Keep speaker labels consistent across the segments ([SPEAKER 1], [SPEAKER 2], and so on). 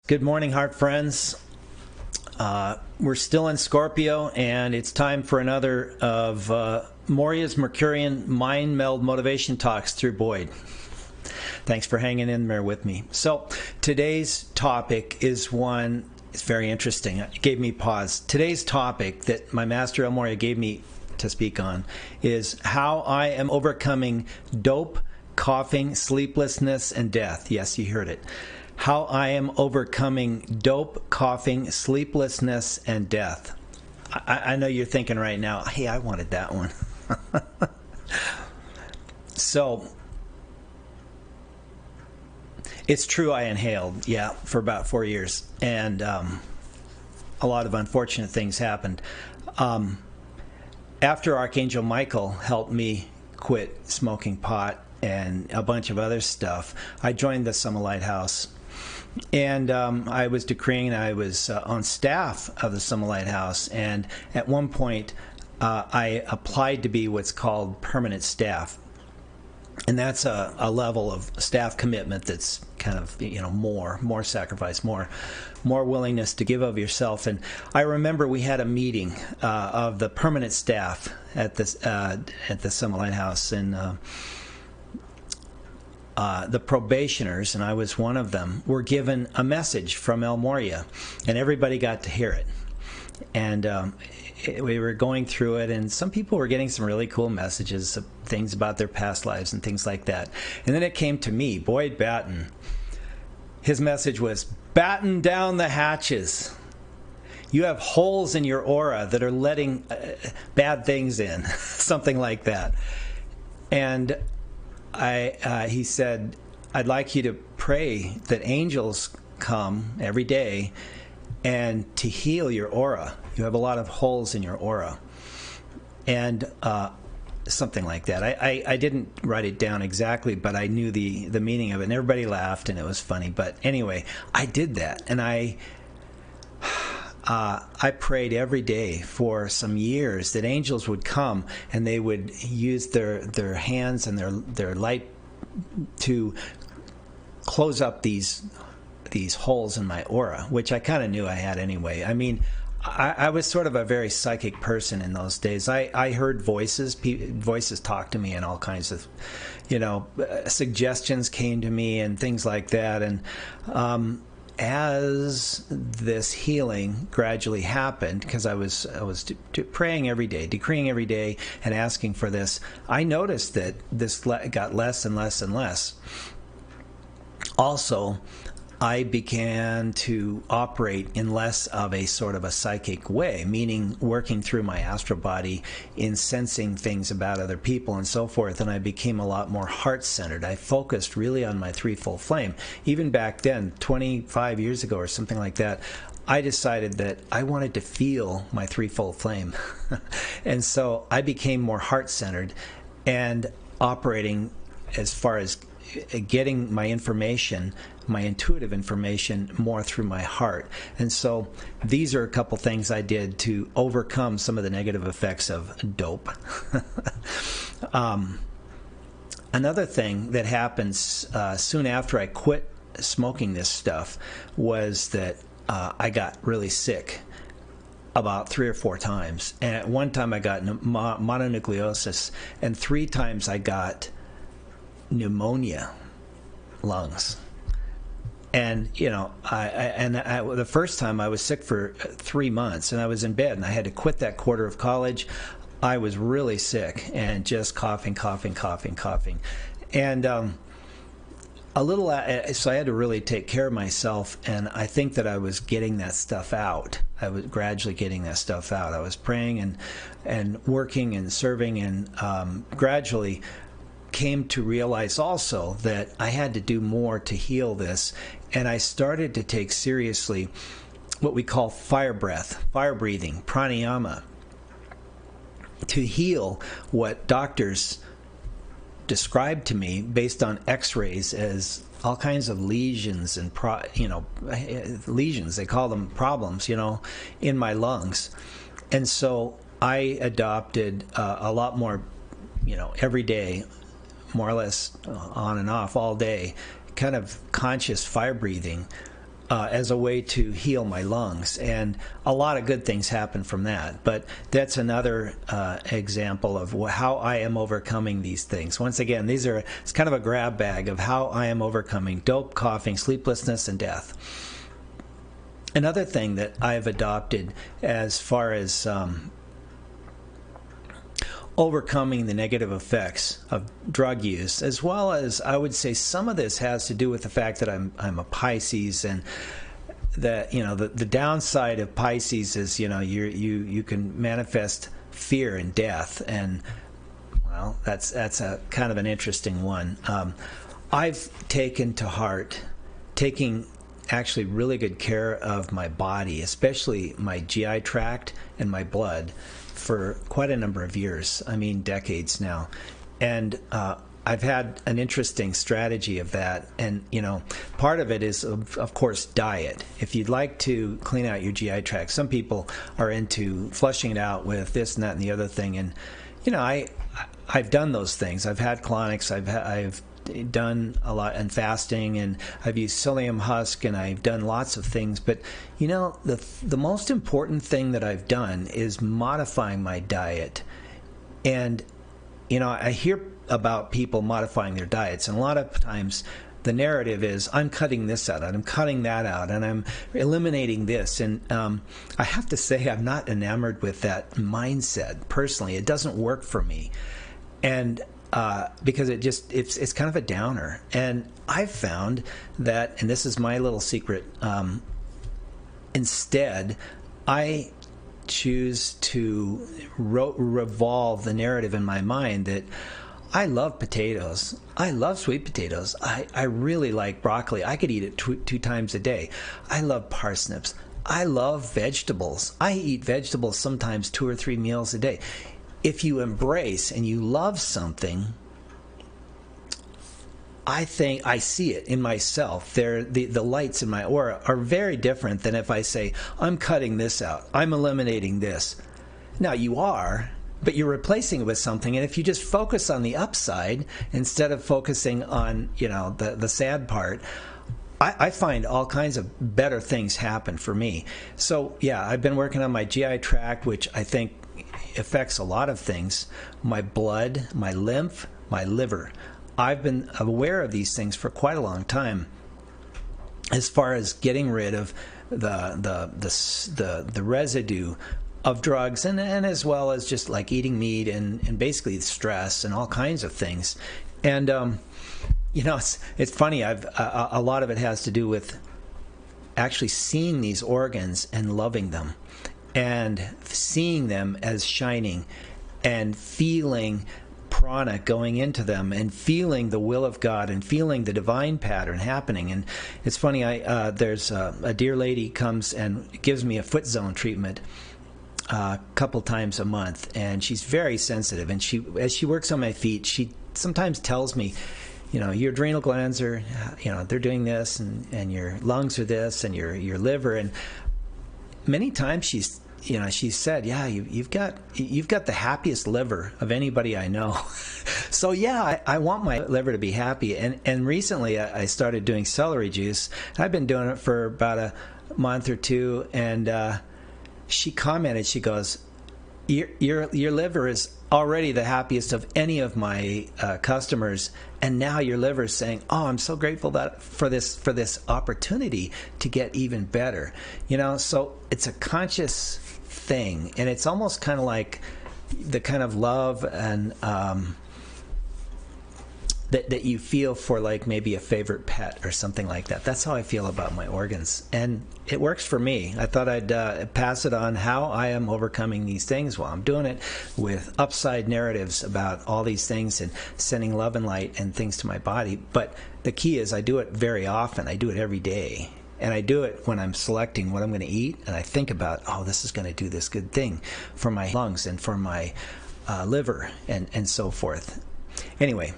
[SPEAKER 1] Good morning, heart friends. We're still in Scorpio, and it's time for another of Moria's Mercurian Mind Meld Motivation Talks through Boyd. Thanks for hanging in there with me. So today's topic is one, it's very interesting. It gave me pause. Today's topic that my master El Moria gave me to speak on is how I am overcoming dope, coughing, sleeplessness, and death. Yes, you heard it. How I am overcoming dope, coughing, sleeplessness, and death. I know you're thinking right now, hey, I wanted that one. So, it's true I inhaled, for about 4 years. And a lot of unfortunate things happened. After Archangel Michael helped me quit smoking pot and a bunch of other stuff, I joined the Summit Lighthouse. And I was decreeing, I was on staff of the Summit Lighthouse, and at one point I applied to be what's called permanent staff. And that's a level of staff commitment that's kind of, more sacrifice, more willingness to give of yourself. And I remember we had a meeting of the permanent staff at the Summit Lighthouse, and the probationers, and I was one of them, were given a message from El Moria, and everybody got to hear it. And we were going through it, and some people were getting some really cool messages, of things about their past lives and things like that. And then it came to me, Boyd Batten. His message was, batten down the hatches. You have holes in your aura that are letting bad things in, something like that. And he said, I'd like you to pray that angels come every day and to heal your aura. You have a lot of holes in your aura. And something like that. I didn't write it down exactly, but I knew the meaning of it. And everybody laughed, and it was funny. But anyway, I did that. And I prayed every day for some years that angels would come and they would use their hands and their light to close up these holes in my aura, which I kind of knew I had anyway. I mean, I was sort of a very psychic person in those days. I heard voices talk to me, and all kinds of, suggestions came to me and things like that. And as this healing gradually happened, because I was praying every day, decreeing every day, and asking for this, I noticed that this got less and less and less. Also, I began to operate in less of a sort of a psychic way, meaning working through my astral body in sensing things about other people and so forth, and I became a lot more heart-centered. I focused really on my threefold flame. Even back then, 25 years ago or something like that, I decided that I wanted to feel my threefold flame. And so I became more heart-centered and operating as far as getting my information, my intuitive information, more through my heart. And so these are a couple things I did to overcome some of the negative effects of dope. Another thing that happens soon after I quit smoking this stuff was that I got really sick about 3 or 4 times. And at one time I got mononucleosis, and 3 times I got pneumonia lungs. And the first time I was sick for 3 months, and I was in bed, and I had to quit that quarter of college. I was really sick and just coughing, and so I had to really take care of myself. And I think that I was getting that stuff out. I was gradually getting that stuff out. I was praying and working and serving, and gradually came to realize also that I had to do more to heal this. And I started to take seriously what we call fire breathing, pranayama, to heal what doctors described to me based on x-rays as all kinds of lesions and lesions, they call them problems, in my lungs. And so I adopted a lot more, every day, more or less on and off all day, kind of conscious fire breathing as a way to heal my lungs, and a lot of good things happen from that. But that's another example of how I am overcoming these things. Once again, it's kind of a grab bag of how I am overcoming dope, coughing, sleeplessness, and death. Another thing that I've adopted as far as overcoming the negative effects of drug use, as well as, I would say, some of this has to do with the fact that I'm a Pisces, and that, the downside of Pisces is, you can manifest fear and death, and well, that's a kind of an interesting one. I've taken to heart taking actually really good care of my body, especially my GI tract and my blood, for quite a number of years. I mean, decades now. And I've had an interesting strategy of that. And, part of it is, of course, diet. If you'd like to clean out your GI tract, some people are into flushing it out with this and that and the other thing. And, I've done those things. I've had colonics. I've done a lot in fasting, and I've used psyllium husk, and I've done lots of things. But the most important thing that I've done is modifying my diet. And I hear about people modifying their diets, and a lot of times the narrative is, I'm cutting this out, and I'm cutting that out, and I'm eliminating this. And I have to say, I'm not enamored with that mindset personally. It doesn't work for me. And because it's kind of a downer. And I've found that, and this is my little secret, instead, I choose to revolve the narrative in my mind that I love potatoes. I love sweet potatoes. I really like broccoli. I could eat it two times a day. I love parsnips. I love vegetables. I eat vegetables sometimes 2 or 3 meals a day. If you embrace and you love something, I think I see it in myself. The lights in my aura are very different than if I say, I'm cutting this out, I'm eliminating this. Now, you are, but you're replacing it with something. And if you just focus on the upside instead of focusing on, the sad part, I find all kinds of better things happen for me. So, yeah, I've been working on my GI tract, which I think affects a lot of things. My blood, my lymph, my liver. I've been aware of these things for quite a long time, as far as getting rid of the residue of drugs, and as well as just like eating meat and basically stress and all kinds of things. And it's funny. A lot of it has to do with actually seeing these organs and loving them, and seeing them as shining, and feeling prana going into them, and feeling the will of God, and feeling the divine pattern happening. And it's funny, there's a dear lady comes and gives me a foot zone treatment a couple times a month, and she's very sensitive. And as she works on my feet, she sometimes tells me, your adrenal glands are, they're doing this, and your lungs are this, and your liver. And many times she said, yeah, you've got the happiest liver of anybody I know. So yeah, I want my liver to be happy. And recently I started doing celery juice. I've been doing it for about a month or two, and she commented, she goes, your liver is already the happiest of any of my customers, and now your liver is saying, oh, I'm so grateful for this opportunity to get even better. So it's a conscious thing, and it's almost kind of like the kind of love and that you feel for, like, maybe a favorite pet or something like that. That's how I feel about my organs, and it works for me. I thought I'd pass it on how I am overcoming these things. Well, I'm doing it with upside narratives about all these things and sending love and light and things to my body. But the key is I do it very often. I do it every day. And I do it when I'm selecting what I'm going to eat, and I think about, oh, this is going to do this good thing for my lungs and for my liver and so forth. Anyway,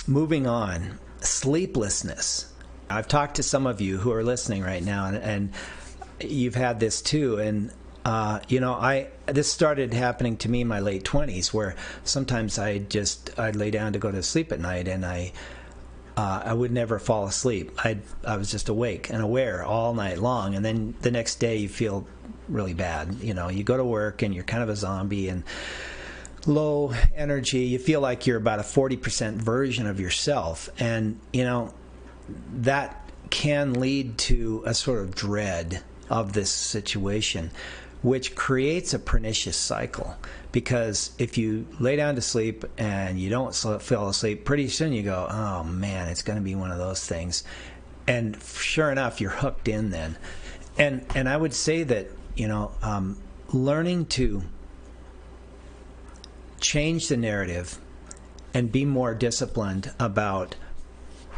[SPEAKER 1] moving on, sleeplessness. I've talked to some of you who are listening right now, and you've had this too. And this started happening to me in my late 20s, where sometimes I'd lay down to go to sleep at night, and I would never fall asleep. I was just awake and aware all night long, and then the next day you feel really bad. You know, you go to work and you're kind of a zombie and low energy. You feel like you're about a 40% version of yourself, and you know that can lead to a sort of dread of this situation, which creates a pernicious cycle. Because if you lay down to sleep and you don't fall asleep, pretty soon you go, oh man, it's going to be one of those things. And sure enough, you're hooked in then. And I would say that, you know, learning to change the narrative and be more disciplined about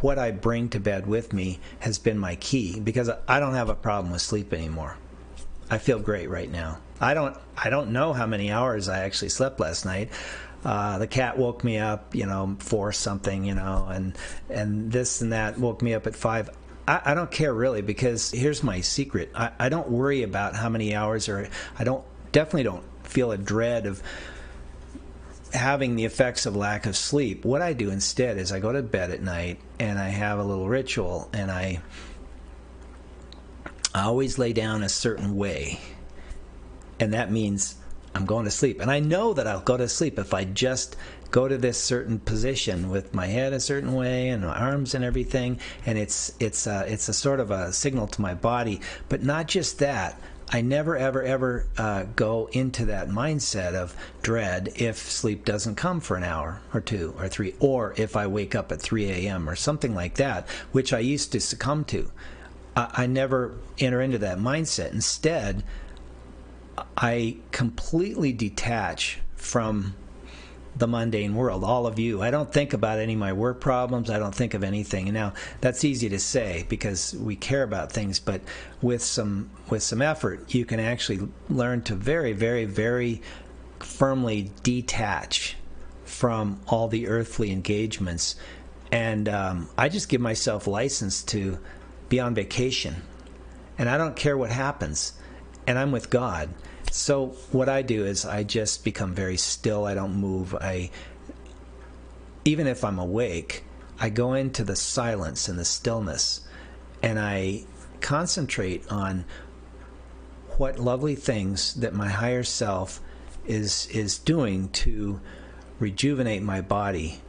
[SPEAKER 1] what I bring to bed with me has been my key, because I don't have a problem with sleep anymore. I feel great right now. I don't know how many hours I actually slept last night. The cat woke me up, you know, 4 something, you know, and this and that woke me up at 5. I don't care really, because here's my secret. I don't worry about how many hours, or definitely don't feel a dread of having the effects of lack of sleep. What I do instead is I go to bed at night and I have a little ritual, and I always lay down a certain way, and that means I'm going to sleep. And I know that I'll go to sleep if I just go to this certain position with my head a certain way and my arms and everything. And it's a sort of a signal to my body. But not just that. I never, ever, ever go into that mindset of dread if sleep doesn't come for an hour or 2 or 3, or if I wake up at 3 a.m. or something like that, which I used to succumb to. I never enter into that mindset. Instead, I completely detach from the mundane world. All of you. I don't think about any of my work problems. I don't think of anything. And now that's easy to say because we care about things, but with some effort, you can actually learn to very, very, very firmly detach from all the earthly engagements. And I just give myself license to be on vacation, and I don't care what happens, and I'm with God. So what I do is I just become very still. I don't move. Even if I'm awake, I go into the silence and the stillness, and I concentrate on what lovely things that my higher self is doing to rejuvenate my body,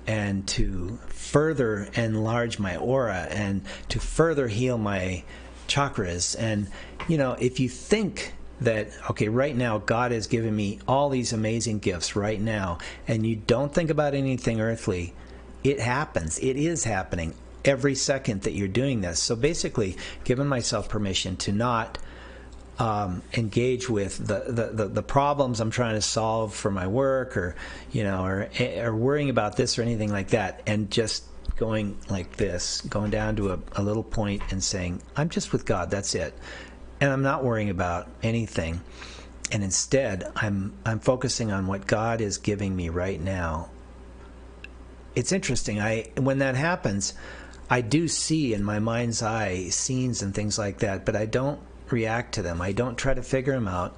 [SPEAKER 1] and to further enlarge my aura, and to further heal my chakras. And, you know, if you think that, okay, right now God has given me all these amazing gifts right now, and you don't think about anything earthly, it happens. It is happening every second that you're doing this. So basically, giving myself permission to not engage with the problems I'm trying to solve for my work, or you know, or worrying about this or anything like that, and just going like this, going down to a little point and saying, I'm just with God, that's it, and I'm not worrying about anything, and instead I'm focusing on what God is giving me right now. It's interesting. When that happens, I do see in my mind's eye scenes and things like that, but I don't react to them. I don't try to figure them out.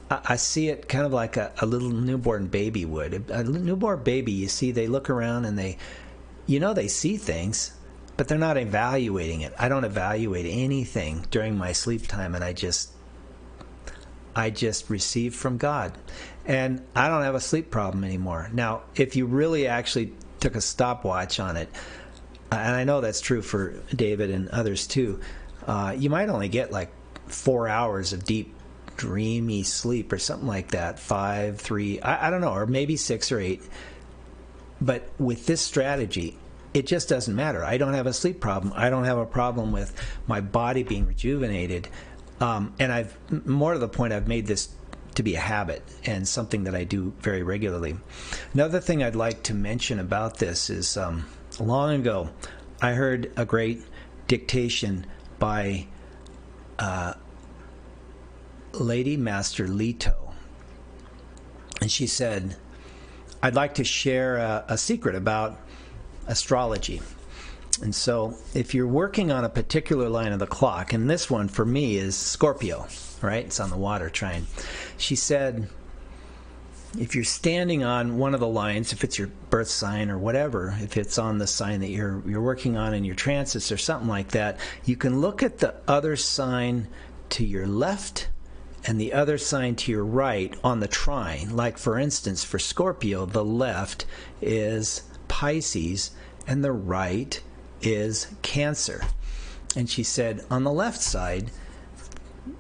[SPEAKER 1] I see it kind of like a little newborn baby would. A newborn baby, you see, they look around and they see things, but they're not evaluating it. I don't evaluate anything during my sleep time, and I just receive from God. And I don't have a sleep problem anymore. Now, if you really actually took a stopwatch on it, and I know that's true for David and others too, you might only get like 4 hours of deep, dreamy sleep or something like that. 5, 3, I don't know, or maybe 6 or 8. But with this strategy, it just doesn't matter. I don't have a sleep problem. I don't have a problem with my body being rejuvenated. And more to the point, I've made this to be a habit and something that I do very regularly. Another thing I'd like to mention about this is long ago, I heard a great dictation by Lady Master Leto, and she said, I'd like to share a secret about astrology. And so if you're working on a particular line of the clock, and this one for me is Scorpio, right? It's on the water trine. She said, if you're standing on one of the lines, if it's your birth sign or whatever, if it's on the sign that you're working on in your transits or something like that, you can look at the other sign to your left and the other sign to your right on the trine. Like, for instance, for Scorpio, the left is Pisces and the right is Cancer. And she said on the left side,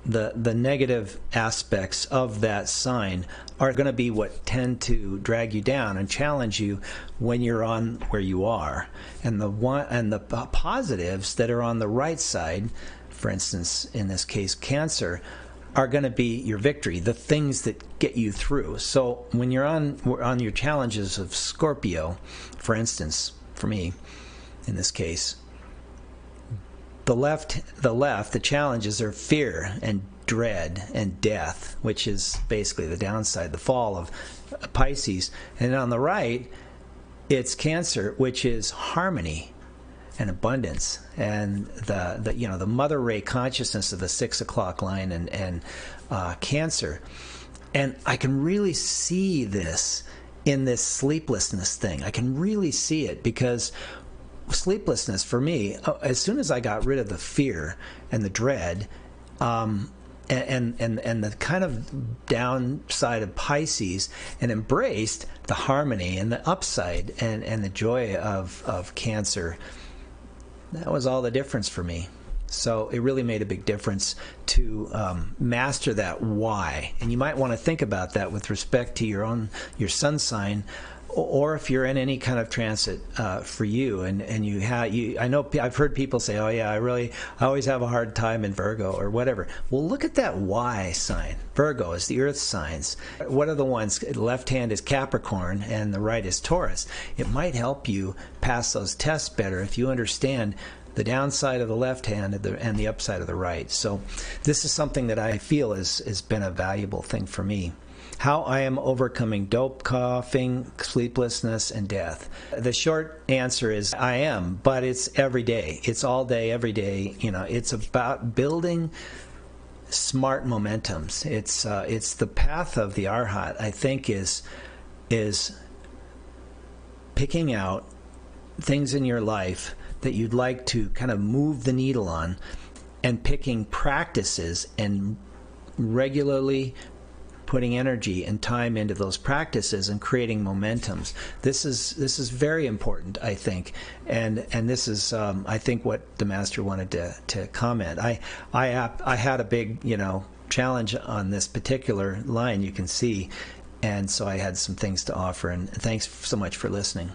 [SPEAKER 1] the negative aspects of that sign are going to be what tend to drag you down and challenge you when you're on where you are. And the positives that are on the right side, for instance, in this case, Cancer, are going to be your victory, the things that get you through. So when you're on your challenges of Scorpio, for instance, for me, in this case, the challenges are fear and dread and death, which is basically the downside, the fall of Pisces. And on the right, it's Cancer, which is harmony and abundance, and the mother ray consciousness of the 6 o'clock line, and Cancer. And I can really see this in this sleeplessness thing. I can really see it because sleeplessness for me, as soon as I got rid of the fear and the dread, and the kind of downside of Pisces, and embraced the harmony and the upside and the joy of Cancer, that was all the difference for me. So it really made a big difference to master that why. And you might want to think about that with respect to your sun sign, or if you're in any kind of transit for you, and I know I've heard people say, oh yeah, I always have a hard time in Virgo or whatever. Well, look at that Y sign. Virgo is the earth signs. What are the ones? The left hand is Capricorn and the right is Taurus. It might help you pass those tests better if you understand the downside of the left hand and the upside of the right. So this is something that I feel has been a valuable thing for me. How I am overcoming dope, coughing, sleeplessness, and death. The short answer is I am, but it's every day. It's all day, every day. It's about building smart momentums. It's the path of the Arhat, I think, is picking out things in your life that you'd like to kind of move the needle on, and picking practices and regularly putting energy and time into those practices and creating momentums. This is very important, I think, and this is I think what the master wanted to comment. I had a big challenge on this particular line, you can see, and so I had some things to offer. And thanks so much for listening.